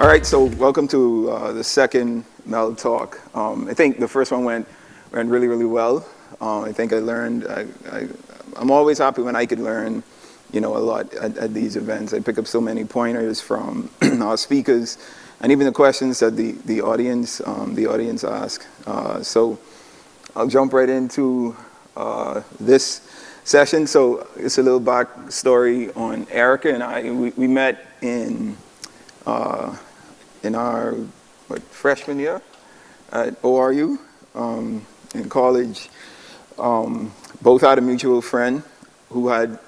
All right, so welcome to the second MEL talk. I think the first one went really, really well. I think I learned, I'm always happy when I could learn, a lot at these events. I pick up so many pointers from our speakers and even the questions that the audience ask. So I'll jump right into this session. So it's a little backstory on Erica and I. We met in our freshman year at ORU in college. Both had a mutual friend who had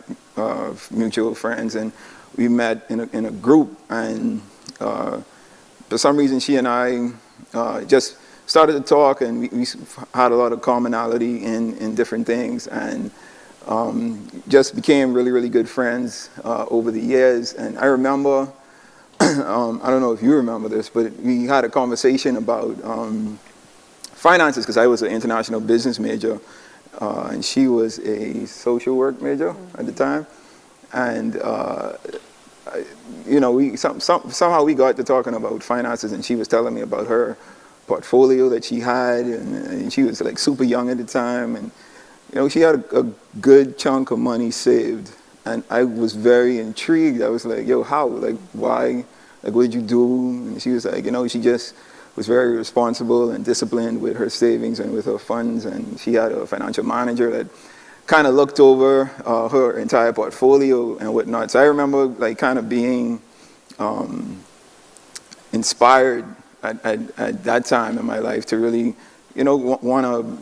mutual friends, and we met in a group. And for some reason, she and I just started to talk, and we had a lot of commonality in different things, and just became really, really good friends over the years. And I remember, I don't know if you remember this, but we had a conversation about finances, because I was an international business major, and she was a social work major at the time. And somehow we got to talking about finances, and she was telling me about her portfolio that she had, and she was like super young at the time, and she had a good chunk of money saved. And I was very intrigued. I was like, yo, how? Like, why? Like, what did you do? And she was like, she just was very responsible and disciplined with her savings and with her funds. And she had a financial manager that kind of looked over her entire portfolio and whatnot. So I remember like kind of being inspired at that time in my life to really, want to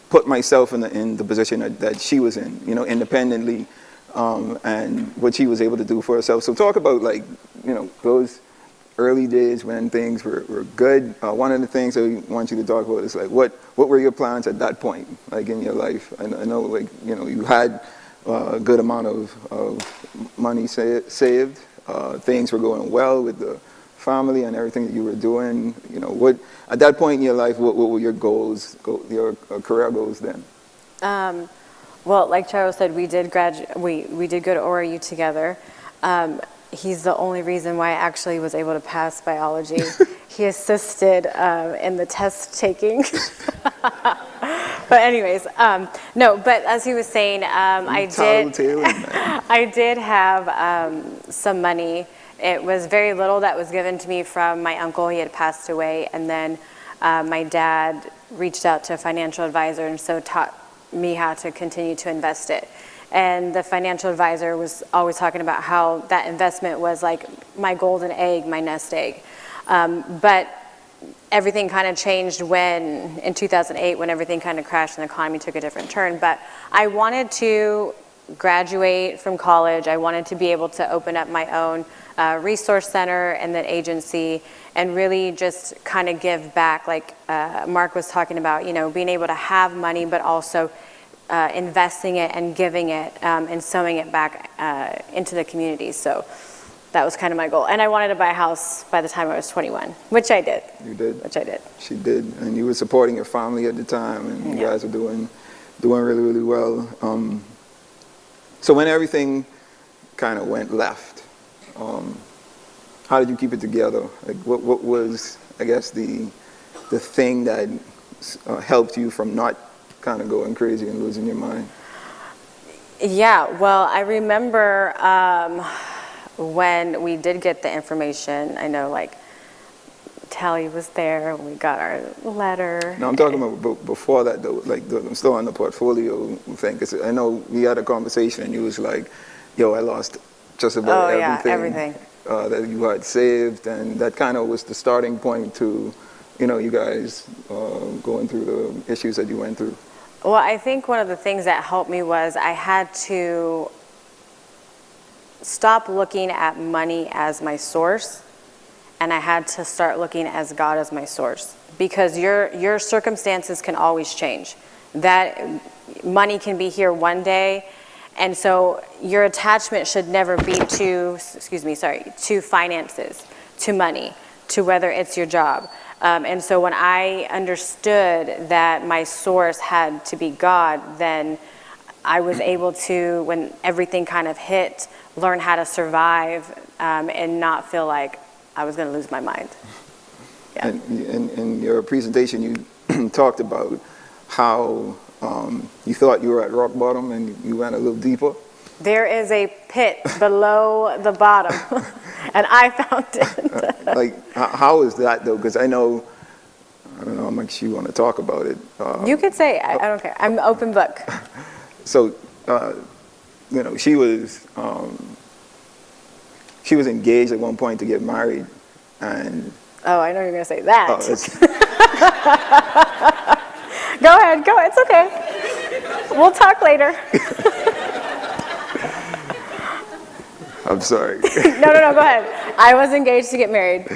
put myself in the position that she was in, independently, and what she was able to do for herself. So talk about like, those early days when things were good. One of the things I want you to talk about is like, what were your plans at that point, like in your life? I know like, you had a good amount of money saved. Things were going well with the family and everything that you were doing. What at that point in your life, what were your goals, your career goals then? Well, like Charles said, we did we did go to ORU together. He's the only reason why I actually was able to pass biology. He assisted in the test taking. But anyways, no, but as he was saying, I did have some money. It was very little that was given to me from my uncle. He had passed away, and then my dad reached out to a financial advisor, and so taught me how to continue to invest it. And the financial advisor was always talking about how that investment was like my golden egg, my nest egg. But everything kind of changed in 2008, when everything kind of crashed and the economy took a different turn. But I wanted to graduate from college. I wanted to be able to open up my own resource center and then agency, and really just kind of give back, like Mark was talking about, being able to have money, but also investing it and giving it and sewing it back into the community. So that was kind of my goal. And I wanted to buy a house by the time I was 21, which I did. You did? Which I did. She did. And you were supporting your family at the time, and you guys were doing really, really well. So when everything kind of went left, how did you keep it together? Like, what was, I guess, the thing that helped you from not kind of going crazy and losing your mind? Yeah, well, I remember when we did get the information. I know, like, Tally was there, we got our letter. No, I'm talking about before that, though. Like, I'm still on the portfolio thing, because I know we had a conversation, and you was like, yo, I lost just about everything that you had saved, and that kind of was the starting point to, you guys going through the issues that you went through. Well, I think one of the things that helped me was I had to stop looking at money as my source, and I had to start looking as God as my source, because your circumstances can always change. That money can be here one day, and so your attachment should never be to finances, to money, to whether it's your job. And so when I understood that my source had to be God, then I was able to, when everything kind of hit, learn how to survive and not feel like I was going to lose my mind. Yeah. And in your presentation, you talked about how you thought you were at rock bottom and you went a little deeper. There is a pit below the bottom, and I found it. Like, how is that, though? Because I don't know how much you want to talk about it. You could say, I don't care. I'm an open book. So, she was engaged at one point to get married, and Oh, I know you're going to say that. Oh, Go ahead, it's okay. We'll talk later. I'm sorry. No, go ahead. I was engaged to get married.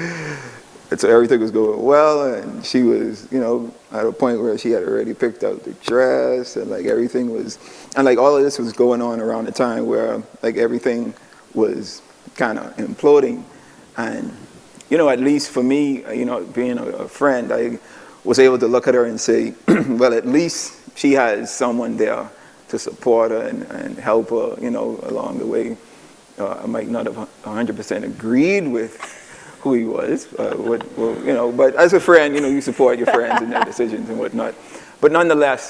And so everything was going well, and she was, at a point where she had already picked out the dress, and like everything was, and like all of this was going on around the time where like everything was kind of imploding. And, at least for me, being a friend, I was able to look at her and say, well, at least she has someone there to support her and help her, along the way. I might not have 100% agreed with who he was, but as a friend, you support your friends in their decisions and whatnot. But nonetheless,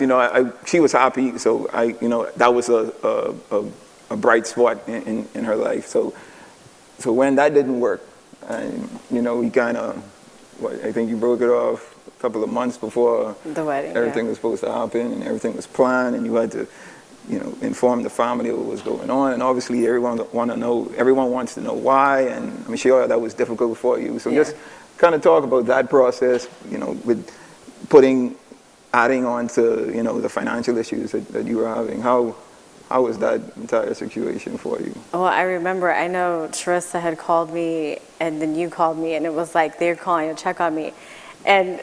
she was happy, so that was a bright spot in her life. So when that didn't work, and we kind of, I think you broke it off a couple of months before the wedding. Everything was supposed to happen, and everything was planned, and you had to, inform the family of what was going on. And obviously, everyone wants to know why, and I'm sure that was difficult for you. So just kind of talk about that process, with adding on to, the financial issues that you were having. How was that entire situation for you? Well, I remember, I know Teresa had called me, and then you called me, and it was like they were calling to check on me. And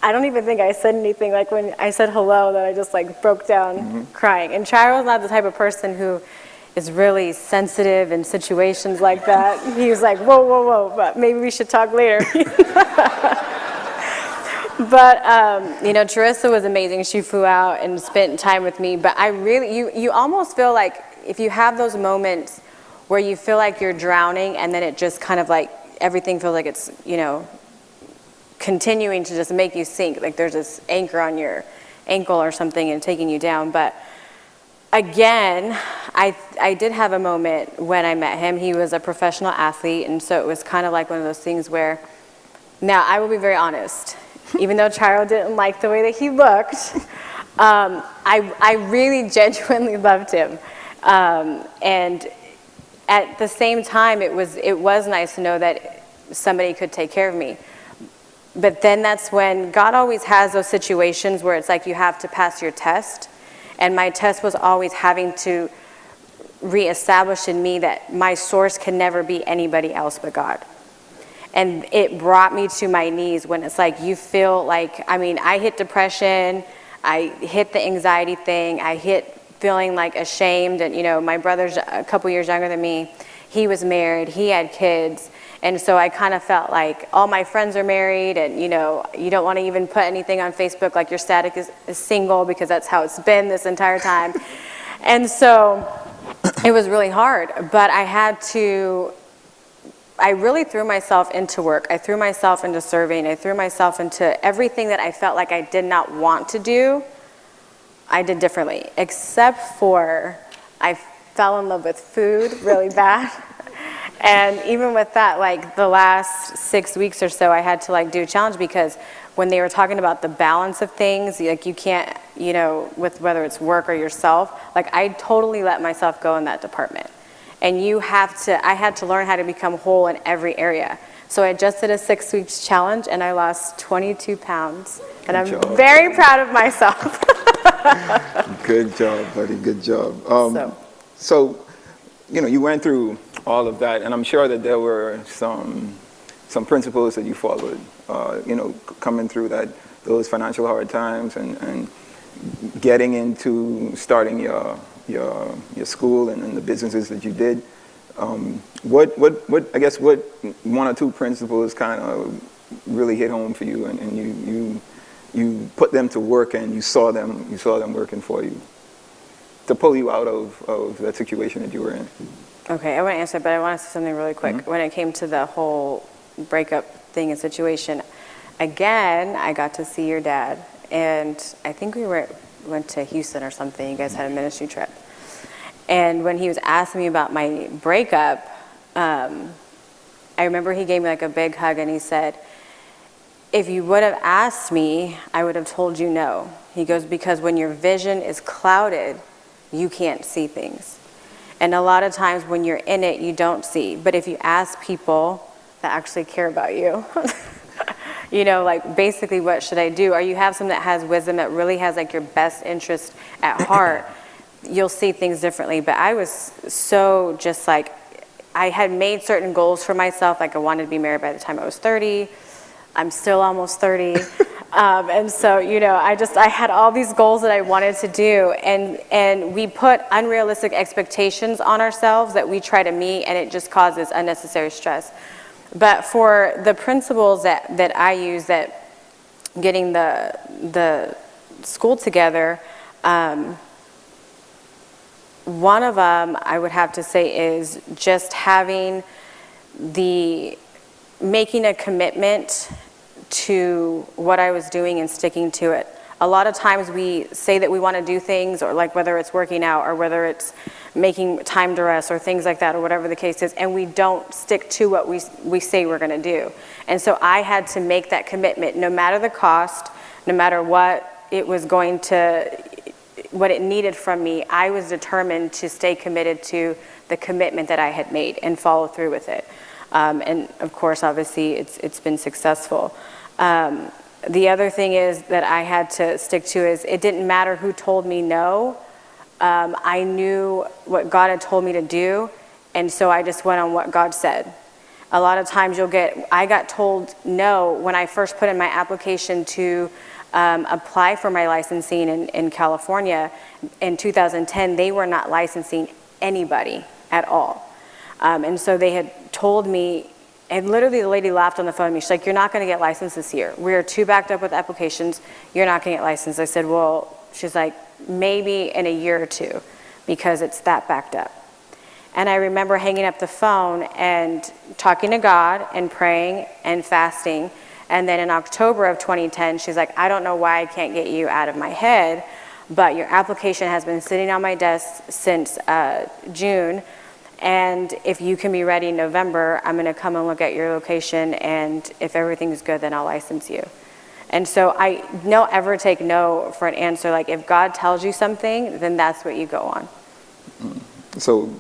I don't even think I said anything. Like when I said hello, that I just like broke down crying. And Chiro's not the type of person who is really sensitive in situations like that. He was like, whoa, but maybe we should talk later. But, Teresa was amazing. She flew out and spent time with me. But I really, you almost feel like if you have those moments where you feel like you're drowning and then it just kind of like, everything feels like it's, continuing to just make you sink. Like there's this anchor on your ankle or something and taking you down. But again, I did have a moment when I met him. He was a professional athlete. And so it was kind of like one of those things where, now I will be very honest. Even though Chiro didn't like the way that he looked, I really genuinely loved him. And at the same time, it was nice to know that somebody could take care of me. But then that's when God always has those situations where it's like you have to pass your test. And my test was always having to reestablish in me that my source can never be anybody else but God. And it brought me to my knees when it's like you feel like, I hit depression, I hit the anxiety thing, I hit feeling like ashamed. And, my brother's a couple years younger than me. He was married, he had kids. And so I kind of felt like all my friends are married and, you don't want to even put anything on Facebook like your status is single because that's how it's been this entire time. And so it was really hard, but I really threw myself into work. I threw myself into serving. I threw myself into everything that I felt like I did not want to do. I did differently, except for I fell in love with food really bad. And even with that, like the last 6 weeks or so, I had to like do a challenge because when they were talking about the balance of things, like you can't, with whether it's work or yourself, like I totally let myself go in that department. And I had to learn how to become whole in every area. So I just did a 6 weeks challenge and I lost 22 pounds. And I'm very proud of myself. Good job, buddy, good job. So, you went through all of that, and I'm sure that there were some principles that you followed, coming through those financial hard times and getting into starting your school and the businesses that you did. What one or two principles kind of really hit home for you, and you put them to work and you saw them working for you to pull you out of that situation that you were in? Okay, I want to answer, but I want to say something really quick. When it came to the whole breakup thing and situation. Again, I got to see your dad, and I think we went to Houston or something. You guys had a ministry trip. And when he was asking me about my breakup, I remember he gave me like a big hug, and he said, if you would have asked me, I would have told you no. He goes, because when your vision is clouded, you can't see things. And a lot of times when you're in it, you don't see. But if you ask people that actually care about you, you know, like basically what should I do? Or you have someone that has wisdom, that really has like your best interest at heart, you'll see things differently. But I was so just like, I had made certain goals for myself. Like I wanted to be married by the time I was 30. I'm still almost 30. And so, you know, I had all these goals that I wanted to do. And we put unrealistic expectations on ourselves that we try to meet, and it just causes unnecessary stress. But for the principles that I use, that getting the school together, one of them I would have to say is just making a commitment to what I was doing and sticking to it. A lot of times we say that we want to do things, or like whether it's working out or whether it's making time to rest or things like that, or whatever the case is, and we don't stick to what we say we're going to do. And so I had to make that commitment, no matter the cost, no matter what it was going to, what it needed from me. I was determined to stay committed to the commitment that I had made and follow through with it. And of course, obviously, it's been successful. The other thing is that I had to stick to is it didn't matter who told me no. I knew what God had told me to do, and so I just went on what God said. A lot of times I got told no when I first put in my application to apply for my licensing in California. In 2010, they were not licensing anybody at all. And so they had told me, and literally the lady laughed on the phone to me. She's like, you're not going to get licensed this year. We're too backed up with applications. You're not going to get licensed. I said, well, she's like, maybe in a year or two, because it's that backed up. And I remember hanging up the phone and talking to God and praying and fasting. And then in October of 2010, she's like, I don't know why I can't get you out of my head, but your application has been sitting on my desk since June. And if you can be ready in November, I'm going to come and look at your location, and if everything's good, then I'll license you. And so I don't ever take no for an answer. Like, if God tells you something, then that's what you go on. So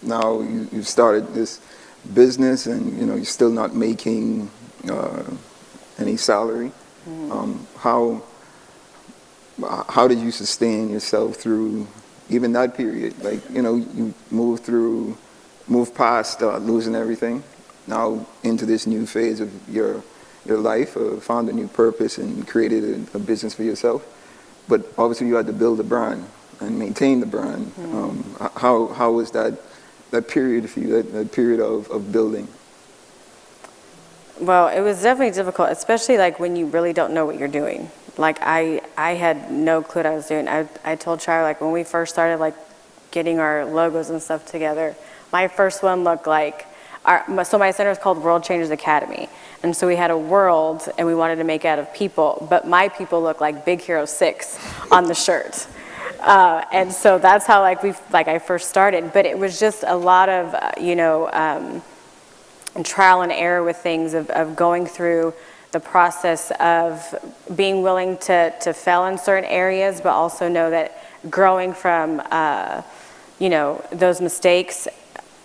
now you've started this business, and you know you're still not making any salary. How did you sustain yourself through even that period? Like, you know, you moved past losing everything, now into this new phase of your life, found a new purpose and created a business for yourself. But obviously you had to build a brand and maintain the brand. How was that period for you, that period of building? Well, it was definitely difficult, especially like when you really don't know what you're doing. Like I had no clue what I was doing. I told Charlie, like when we first started like getting our logos and stuff together, my first one looked like, so my center is called World Changers Academy. And so we had a world, and we wanted to make it out of people, but my people look like Big Hero 6 on the shirt. And so that's how I first started. But it was just a lot of, trial and error with things, of going through the process of being willing to fail in certain areas, but also know that growing from, those mistakes.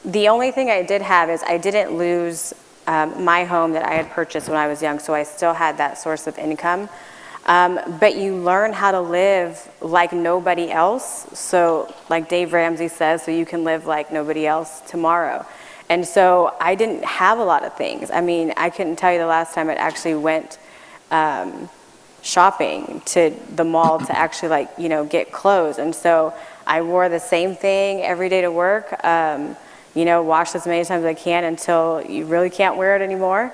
The only thing I did have is I didn't lose my home that I had purchased when I was young, so I still had that source of income. But you learn how to live like nobody else. So like Dave Ramsey says, so you can live like nobody else tomorrow. And so I didn't have a lot of things. I mean, I couldn't tell you the last time I actually went shopping to the mall to actually get clothes. And so I wore the same thing every day to work. Wash as many times as I can until you really can't wear it anymore.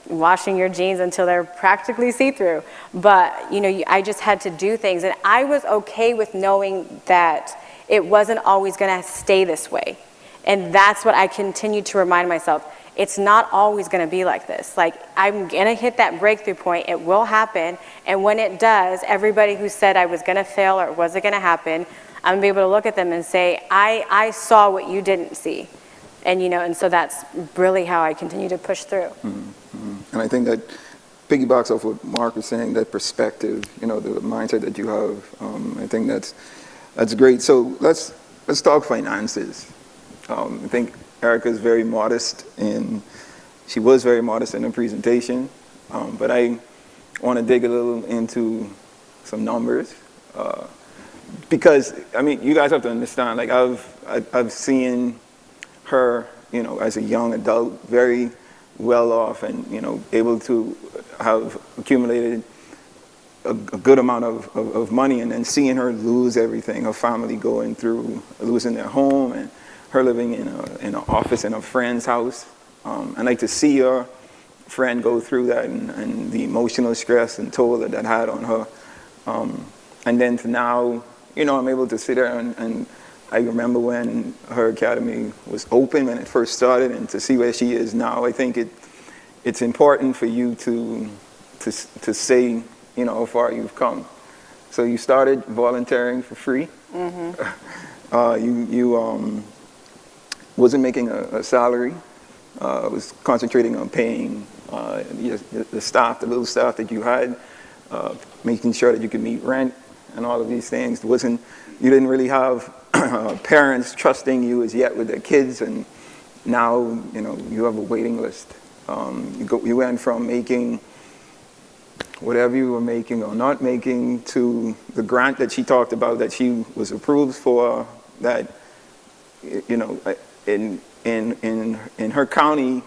Washing your jeans until they're practically see-through. But, I just had to do things. And I was okay with knowing that it wasn't always going to stay this way. And that's what I continued to remind myself. it's not always going to be like this. Like, I'm going to hit that breakthrough point. It will happen. And when it does, everybody who said I was going to fail or it wasn't going to happen, I'm going to be able to look at them and say, I saw what you didn't see. And, you know, and so that's really how I continue to push through. And I think that piggybacks off what Mark was saying, that perspective, you know, the mindset that you have. I think that's great. So let's talk finances. I think Erica's very modest, and she was very modest in her presentation. But I want to dig a little into some numbers, because I mean, you guys have to understand. Like, I've seen her, you know, as a young adult, very well off, and, you know, able to have accumulated a good amount of money, and then seeing her lose everything, her family going through losing their home, and her living in an office in a friend's house. And like to see her friend go through that, and the emotional stress and toll that had on her. And then to now, you know, I'm able to sit there and I remember when her academy was open, when it first started, and to see where she is now. I think it's important for you to say, you know, how far you've come. So you started volunteering for free. You wasn't making a salary. Was concentrating on paying the staff, the little staff that you had, making sure that you could meet rent and all of these things. You didn't really have parents trusting you as yet with their kids, and now, you know, you have a waiting list. You went from making whatever you were making or not making to the grant that she talked about that she was approved for, that, you know, in her county,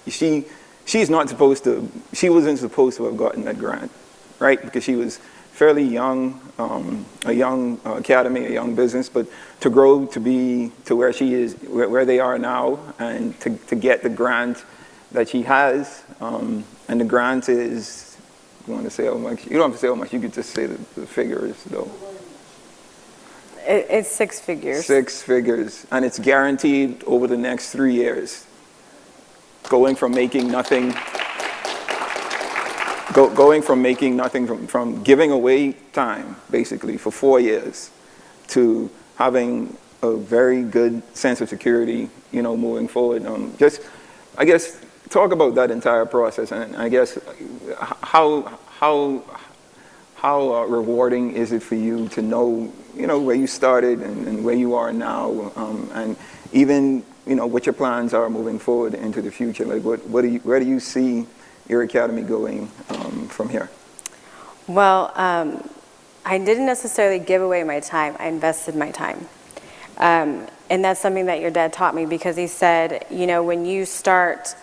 she wasn't supposed to have gotten that grant, right? Because she was fairly young, a young academy, a young business, but to grow to be to where she is, where they are now, and to get the grant that she has, and the grant is, you want to say how much? You don't have to say how much. You could just say the figures, though. It's 6 figures. 6 figures, and it's guaranteed over the next 3 years. Going from making nothing, from giving away time, basically, for 4 years, to having a very good sense of security, you know, moving forward. I guess, talk about that entire process, and I guess how rewarding is it for you to know, you know, where you started and where you are now, and even, you know, what your plans are moving forward into the future. Like, where do you see your academy going from here? Well, I didn't necessarily give away my time. I invested my time. And that's something that your dad taught me, because he said, you know, when you start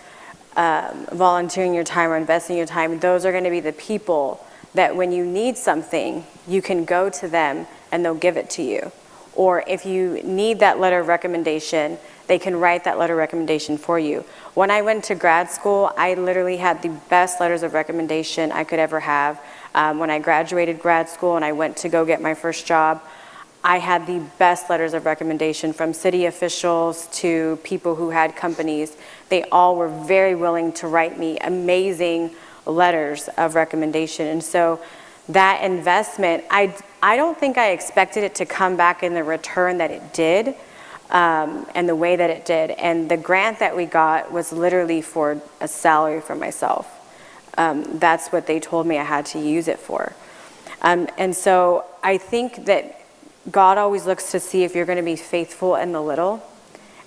volunteering your time or investing your time, those are going to be the people that when you need something, you can go to them and they'll give it to you. Or if you need that letter of recommendation, they can write that letter of recommendation for you. When I went to grad school, I literally had the best letters of recommendation I could ever have. When I graduated grad school and I went to go get my first job, I had the best letters of recommendation from city officials to people who had companies. They all were very willing to write me amazing letters of recommendation. And so that investment, I don't think I expected it to come back in the return that it did, and the way that it did. And the grant that we got was literally for a salary for myself. That's what they told me I had to use it for. And so I think that God always looks to see if you're going to be faithful in the little,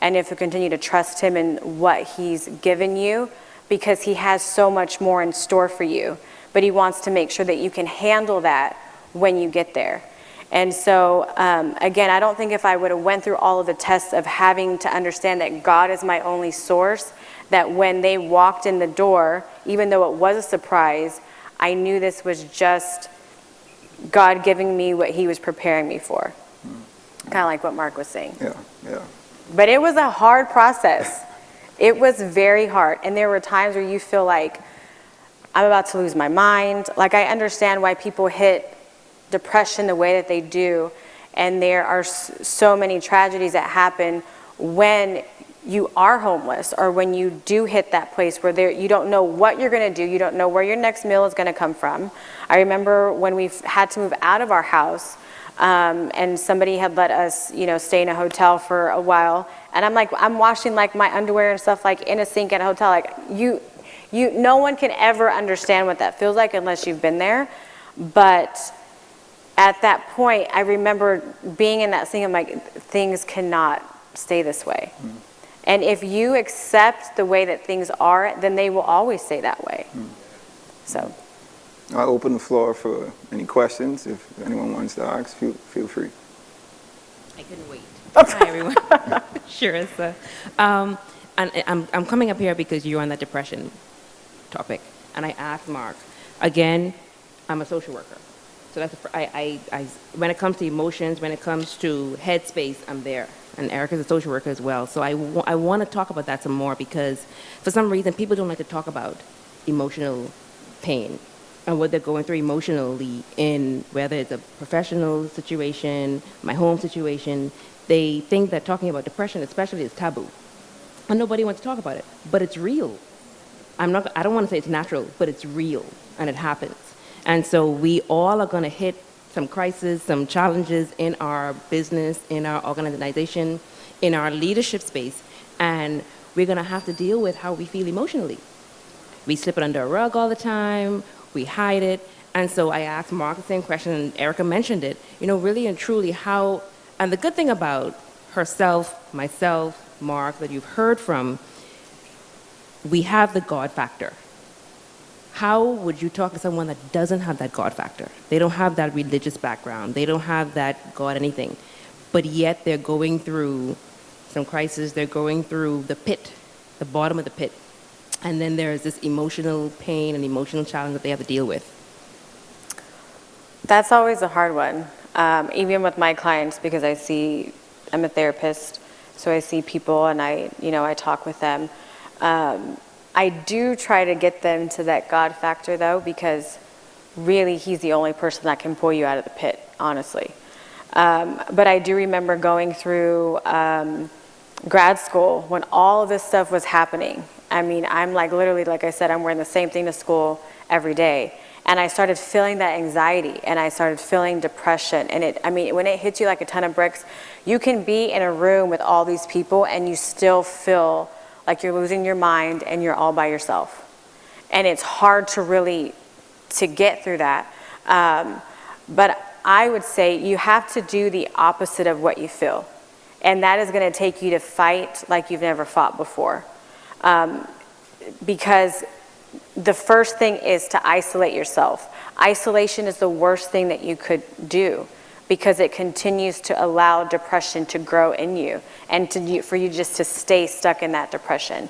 and if you continue to trust him in what he's given you, because he has so much more in store for you. But he wants to make sure that you can handle that when you get there. And so, again, I don't think if I would have went through all of the tests of having to understand that God is my only source, that when they walked in the door, even though it was a surprise, I knew this was just God giving me what he was preparing me for. Kind of like what Mark was saying. Yeah. But it was a hard process. It was very hard. And there were times where you feel like, I'm about to lose my mind. Like, I understand why people hit depression the way that they do. And there are so many tragedies that happen when you are homeless, or when you do hit that place where you don't know what you're going to do, you don't know where your next meal is going to come from. I remember when we had to move out of our house, and somebody had let us, stay in a hotel for a while, and I'm washing like my underwear and stuff like in a sink at a hotel. Like no one can ever understand what that feels like unless you've been there. But at that point, I remember being in that scene. I'm like, things cannot stay this way. And if you accept the way that things are, then they will always stay that way. So I'll open the floor for any questions. If anyone wants to ask, feel free. I couldn't wait. Hi, everyone. Sure. So, and I'm coming up here because you're on that depression topic. And I asked Mark, again, I'm a social worker. So that's when it comes to emotions, when it comes to headspace, I'm there. And Erica's a social worker as well. So I want to talk about that some more, because for some reason people don't like to talk about emotional pain and what they're going through emotionally, in whether it's a professional situation, my home situation. They think that talking about depression especially is taboo. And nobody wants to talk about it. But it's real. I don't want to say it's natural, but it's real, and it happens. And so we all are going to hit some crises, some challenges in our business, in our organization, in our leadership space, and we're going to have to deal with how we feel emotionally. We slip it under a rug all the time, we hide it, and so I asked Mark the same question, and Erica mentioned it, really and truly how, and the good thing about herself, myself, Mark, that you've heard from, we have the God factor. How would you talk to someone that doesn't have that God factor? They don't have that religious background. They don't have that God anything. But yet they're going through some crisis. They're going through the pit, the bottom of the pit. And then there's this emotional pain and emotional challenge that they have to deal with. that's always a hard one, even with my clients, because I'm a therapist, so I see people and I talk with them. I do try to get them to that God factor, though, because really he's the only person that can pull you out of the pit, honestly. But I do remember going through grad school when all of this stuff was happening. I mean, I'm like literally, like I said, I'm wearing the same thing to school every day. And I started feeling that anxiety, and I started feeling depression. And when it hits you like a ton of bricks, you can be in a room with all these people and you still feel like you're losing your mind and you're all by yourself. And it's hard to get through that. But I would say you have to do the opposite of what you feel. And that is going to take you to fight like you've never fought before. Because the first thing is to isolate yourself. Isolation is the worst thing that you could do, because it continues to allow depression to grow in you and for you just to stay stuck in that depression.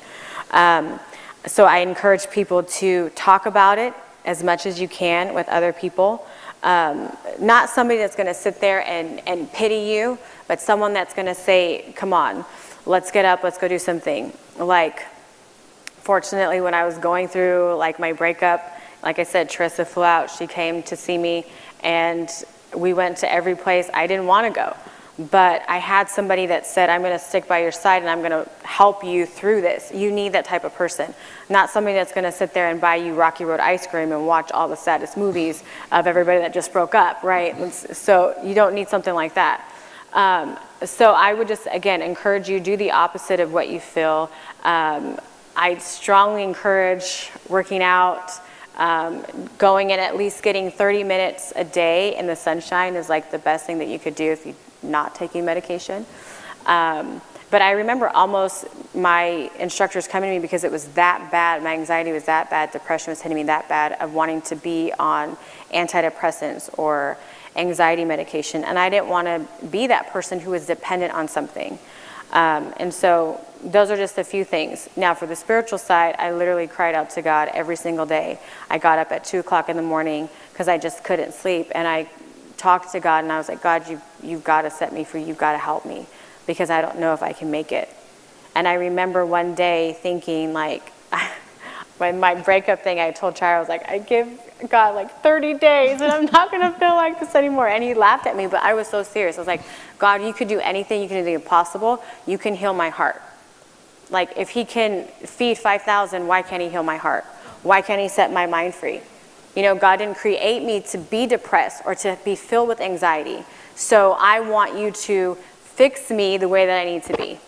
So I encourage people to talk about it as much as you can with other people. Not somebody that's going to sit there and pity you, but someone that's going to say, come on, let's get up, let's go do something. Like, fortunately, when I was going through like my breakup, like I said, Trissa flew out. She came to see me, and we went to every place. I didn't want to go, but I had somebody that said, I'm going to stick by your side and I'm going to help you through this. You need that type of person, not somebody that's going to sit there and buy you Rocky Road ice cream and watch all the saddest movies of everybody that just broke up, right? So you don't need something like that. So I would just, again, encourage you, do the opposite of what you feel. I strongly encourage working out. Going in, at least getting 30 minutes a day in the sunshine is like the best thing that you could do if you're not taking medication. But I remember almost my instructors coming to me because it was that bad. My anxiety was that bad. Depression was hitting me that bad, of wanting to be on antidepressants or anxiety medication. And I didn't want to be that person who was dependent on something. And so those are just a few things. Now, for the spiritual side, I literally cried out to God every single day. I got up at 2 o'clock in the morning because I just couldn't sleep. And I talked to God, and I was like, God, you've got to set me free. You've got to help me, because I don't know if I can make it. And I remember one day thinking, like, when my breakup thing, I told Charles, like, I give God like 30 days and I'm not going to feel like this anymore. And he laughed at me, but I was so serious. I was like, God, you could do anything. You can do the impossible. You can heal my heart. Like, if he can feed 5,000, why can't he heal my heart? Why can't he set my mind free? You know, God didn't create me to be depressed or to be filled with anxiety. So I want you to fix me the way that I need to be.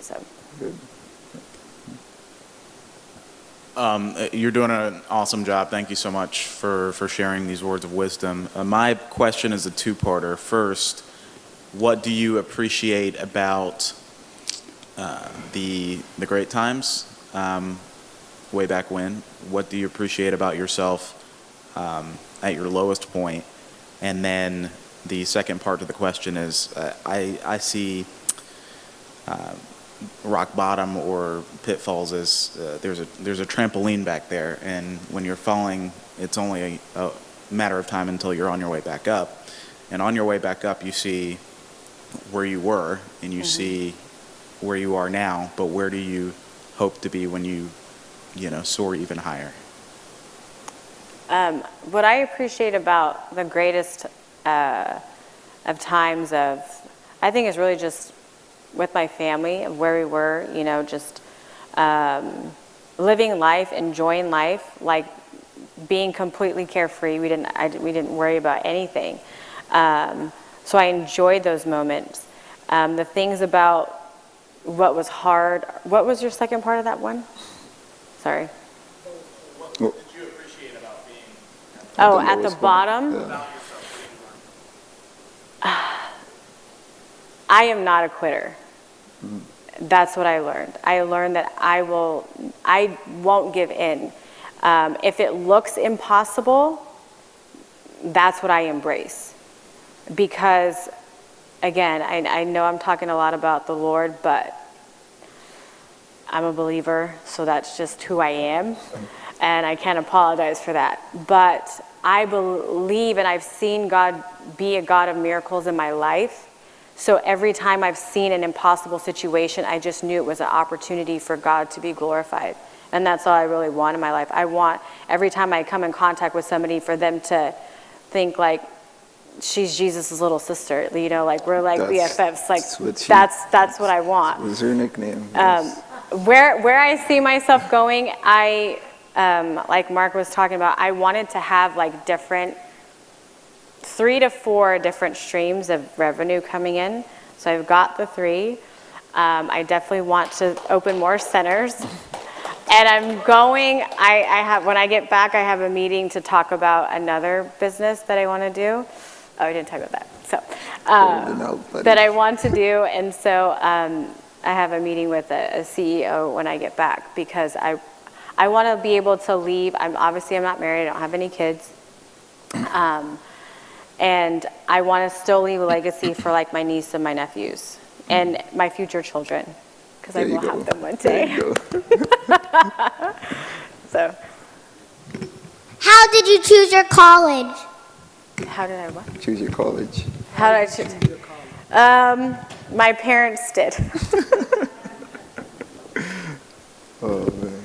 So. Good. You're doing an awesome job. Thank you so much for sharing these words of wisdom. My question is a two-parter. First, what do you appreciate about the great times way back when? What do you appreciate about yourself at your lowest point? And then the second part of the question is, I see rock bottom or pitfalls as there's a trampoline back there, and when you're falling, it's only a matter of time until you're on your way back up. And on your way back up, you see where you were, and you see where you are now, but where do you hope to be when you soar even higher? What I appreciate about the greatest of times I think is really just with my family, of where we were, just living life, enjoying life, like being completely carefree. We didn't worry about anything. So I enjoyed those moments. The things about what was hard. What was your second part of that one? Sorry. What did you appreciate about being at the bottom? about yourself? I am not a quitter. That's what I learned. I learned that I won't give in. If it looks impossible, that's what I embrace. Because, again, I know I'm talking a lot about the Lord, but I'm a believer, so that's just who I am. And I can't apologize for that. But I believe, and I've seen God be a God of miracles in my life. So every time I've seen an impossible situation, I just knew it was an opportunity for God to be glorified. And that's all I really want in my life. I want every time I come in contact with somebody for them to think like she's Jesus' little sister, like we're like BFFs. Like that's what I want. Was her nickname? Where I see myself going, like Mark was talking about, I wanted to have like 3 to 4 different streams of revenue coming in. So I've got the 3. I definitely want to open more centers. And I'm going, when I get back, I have a meeting to talk about another business that I want to do. Oh, I didn't talk about that. So, that I want to do. And so I have a meeting with a CEO when I get back, because I want to be able to leave. I'm not married. I don't have any kids. And I want to still leave a legacy for like my niece and my nephews and my future children, because I will have them one day. There you go. So. How did you choose your college? How did I what? Choose your college. How did I choose? My parents did. Oh, man.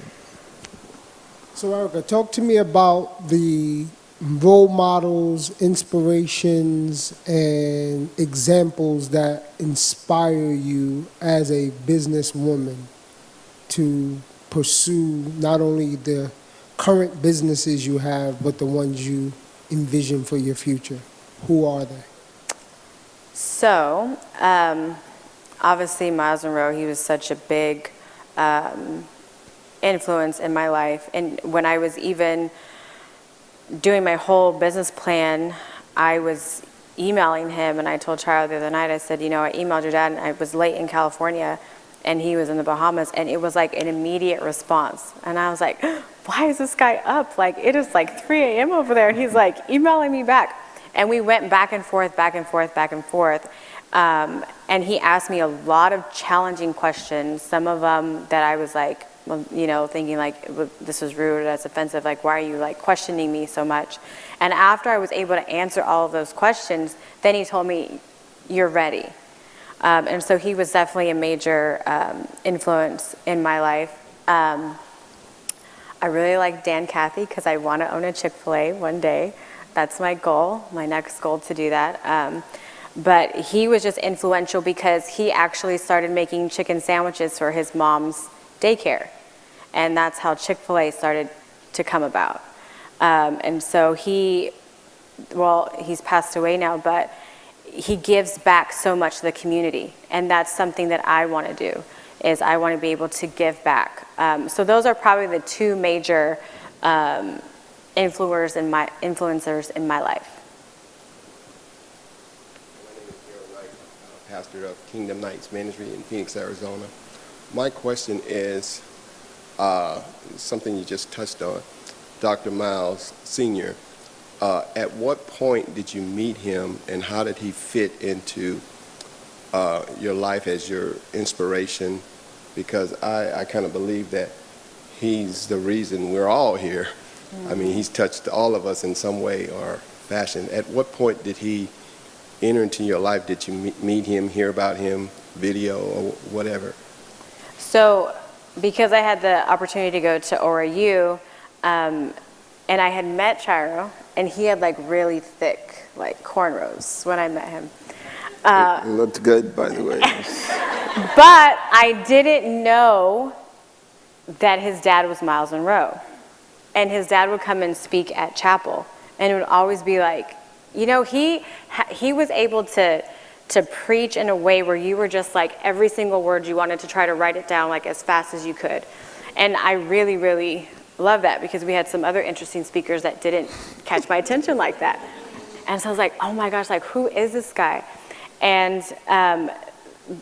So, Erica, talk to me about the role models, inspirations, and examples that inspire you as a businesswoman to pursue not only the current businesses you have, but the ones you envision for your future. Who are they? So, obviously, Myles Munroe, he was such a big influence in my life. And when I was even doing my whole business plan, I was emailing him, and I told Charlie the other night, I said, I emailed your dad, and I was late in California, and he was in the Bahamas, and it was like an immediate response. And I was like, why is this guy up? Like, it is like 3 a.m. over there, and he's like emailing me back. And we went back and forth, back and forth, back and forth. And he asked me a lot of challenging questions, some of them that I was like, thinking like this was rude, that's offensive, like why are you like questioning me so much? And after I was able to answer all of those questions, then he told me, you're ready. And so he was definitely a major influence in my life. I really like Dan Cathy because I want to own a Chick-fil-A one day. That's my goal, my next goal to do that. But he was just influential because he actually started making chicken sandwiches for his mom's daycare. And that's how Chick-fil-A started to come about. And so he's passed away now, but he gives back so much to the community. And that's something that I want to do, is I want to be able to give back. So those are probably the two major influencers in my life. Pastor of Kingdom Nights Ministry in Phoenix, Arizona. My question is something you just touched on. Dr. Myles Sr., at what point did you meet him, and how did he fit into your life as your inspiration? Because I kind of believe that he's the reason we're all here. I mean, he's touched all of us in some way or fashion. At what point did he enter into your life? Did you meet him, hear about him, video, or whatever? So, because I had the opportunity to go to ORU, and I had met Chiro, and he had like really thick, like cornrows when I met him. It looked good, by the way. But I didn't know that his dad was Myles Munroe. And his dad would come and speak at chapel, and it would always be like, you know, he was able to preach in a way where you were just like, every single word you wanted to try to write it down like as fast as you could. And I really, really love that, because we had some other interesting speakers that didn't catch my attention like that. And so I was like, oh my gosh, like, who is this guy? And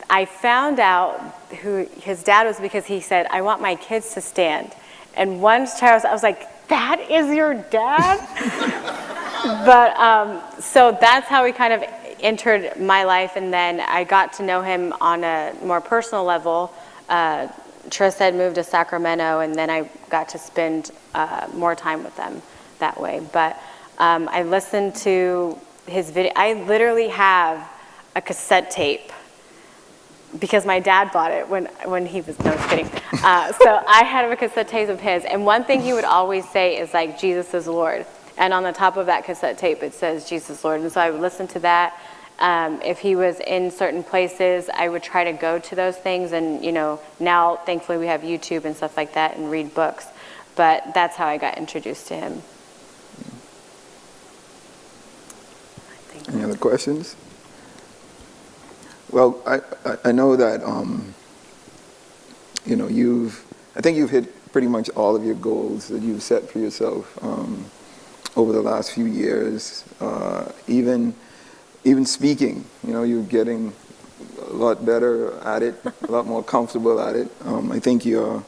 I found out who his dad was because he said, I want my kids to stand. And once Charles, I was like, that is your dad? But so that's how he kind of entered my life. And then I got to know him on a more personal level. Tris had moved to Sacramento, and then I got to spend more time with them that way. But I listened to his video. I literally have a cassette tape because my dad bought it when he was, no, just kidding. So I had a cassette tape of his, and one thing he would always say is like, Jesus is Lord. And on the top of that cassette tape, it says Jesus is Lord. And so I would listen to that. If he was in certain places, I would try to go to those things. And, you know, now thankfully we have YouTube and stuff like that and read books. But that's how I got introduced to him. Any other questions? Well, I know that, you know, I think you've hit pretty much all of your goals that you've set for yourself over the last few years. Even speaking, you know, you're getting a lot better at it, a lot more comfortable at it. I think your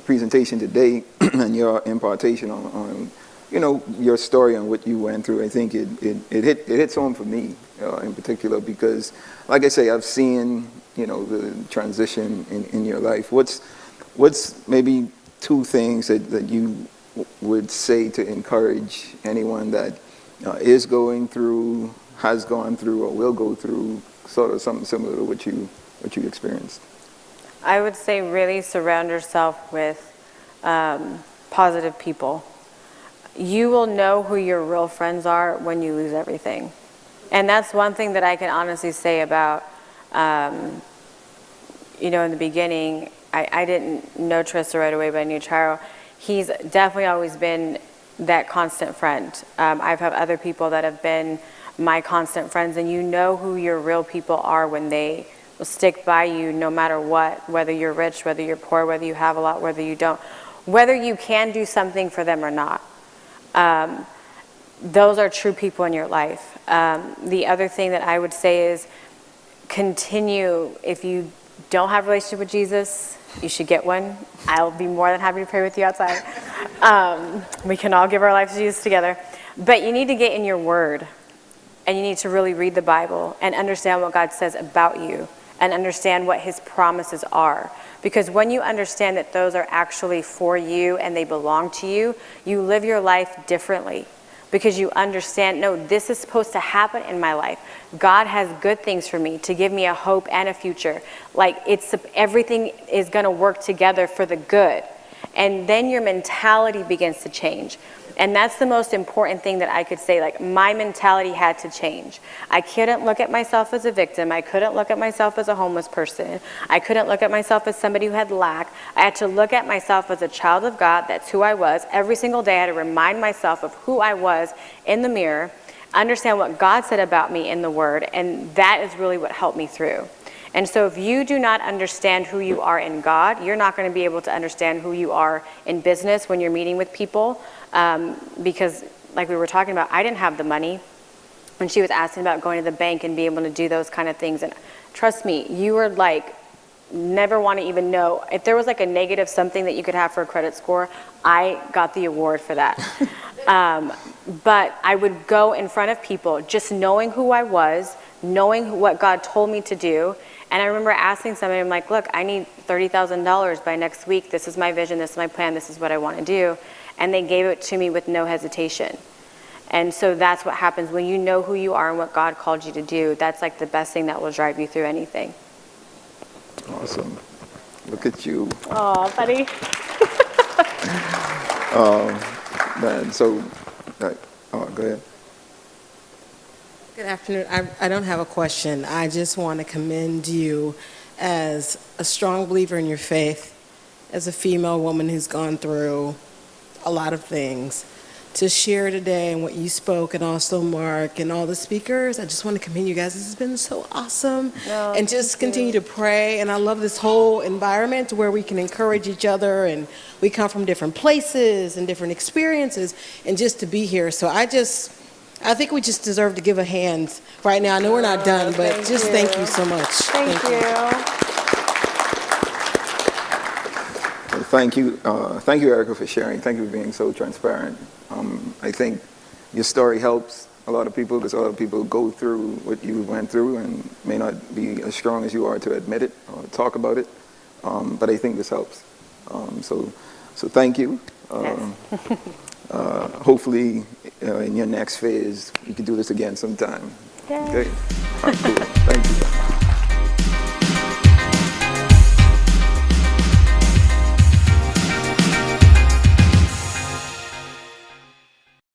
presentation today and your impartation on you know, your story and what you went through, I think it hits home for me in particular, because, like I say, I've seen, you know, the transition in your life. What's maybe two things that you would say to encourage anyone that is going through, has gone through, or will go through sort of something similar to what you experienced? I would say really surround yourself with positive people. You will know who your real friends are when you lose everything. And that's one thing that I can honestly say about, you know, in the beginning, I didn't know Trista right away, but I knew Chiro. He's definitely always been that constant friend. I've had other people that have been my constant friends, and you know who your real people are when they will stick by you no matter what, whether you're rich, whether you're poor, whether you have a lot, whether you don't, whether you can do something for them or not. Those are true people in your life. The other thing that I would say is continue. If you don't have a relationship with Jesus, you should get one. I'll be more than happy to pray with you outside. We can all give our lives to Jesus together. But you need to get in your word, and you need to really read the Bible and understand what God says about you and understand what his promises are. Because when you understand that those are actually for you and they belong to you, you live your life differently. Because you understand, no, this is supposed to happen in my life. God has good things for me to give me a hope and a future. Like everything is going to work together for the good. And then your mentality begins to change. And that's the most important thing that I could say. Like, my mentality had to change. I couldn't look at myself as a victim. I couldn't look at myself as a homeless person. I couldn't look at myself as somebody who had lack. I had to look at myself as a child of God. That's who I was. Every single day I had to remind myself of who I was in the mirror, understand what God said about me in the Word, and that is really what helped me through. And so if you do not understand who you are in God, you're not going to be able to understand who you are in business when you're meeting with people. Because like we were talking about, I didn't have the money when she was asking about going to the bank and being able to do those kind of things. And trust me, you are like, never want to even know. If there was like a negative something that you could have for a credit score, I got the award for that. But I would go in front of people just knowing who I was, knowing what God told me to do. And I remember asking somebody, I'm like, look, I need $30,000 by next week. This is my vision. This is my plan. This is what I want to do. And they gave it to me with no hesitation. And so that's what happens when you know who you are and what God called you to do. That's like the best thing that will drive you through anything. Awesome. Look at you. Oh, buddy. Man, so, go ahead. Good afternoon. I don't have a question. I just want to commend you as a strong believer in your faith, as a female woman who's gone through a lot of things, to share today and what you spoke, and also Mark and all the speakers. I just want to commend you guys. This has been so awesome. No, and just continue to pray. And I love this whole environment where we can encourage each other, and we come from different places and different experiences, and just to be here. So I think we just deserve to give a hand right now. I know we're not done, but thank you so much. Thank you. Thank you, Erica, for sharing. Thank you for being so transparent. I think your story helps a lot of people, because a lot of people go through what you went through and may not be as strong as you are to admit it or talk about it. But I think this helps. So thank you. Hopefully, in your next phase, you can do this again sometime. Yay. Okay? All right, cool. Thank you.